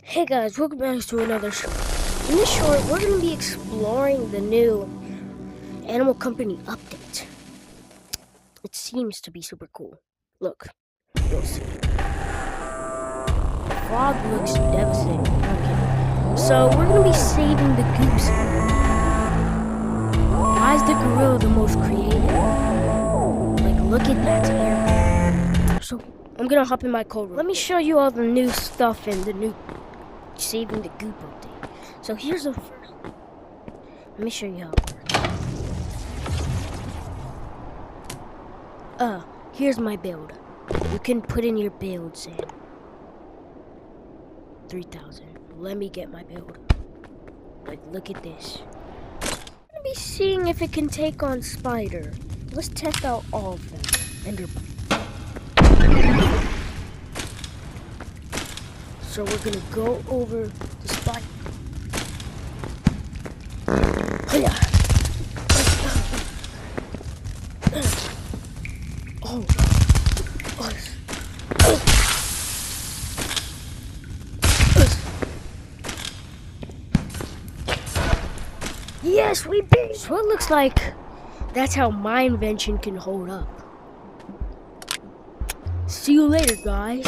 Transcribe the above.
Hey guys, welcome back to another show. In this short, we're going to be exploring the new Animal Company update. It seems to be super cool. Look, you'll see. The frog looks devastating. Okay. So we're going to be saving the goose. Why is the gorilla the most creative? Like, look at that hair. So I'm going to hop in my code room. Let me show you all the new stuff in the new saving the goop update. So here's the first. Let me show you how it works. Here's my build. You can put in your builds in 3,000. Let me get my build. Like, look at this. Let me seeing if it can take on Spider. Let's test out all of them. Enderbite. So we're gonna go over the spot. Oh. Yes, we beat. So it looks like that's how my invention can hold up. See you later, guys.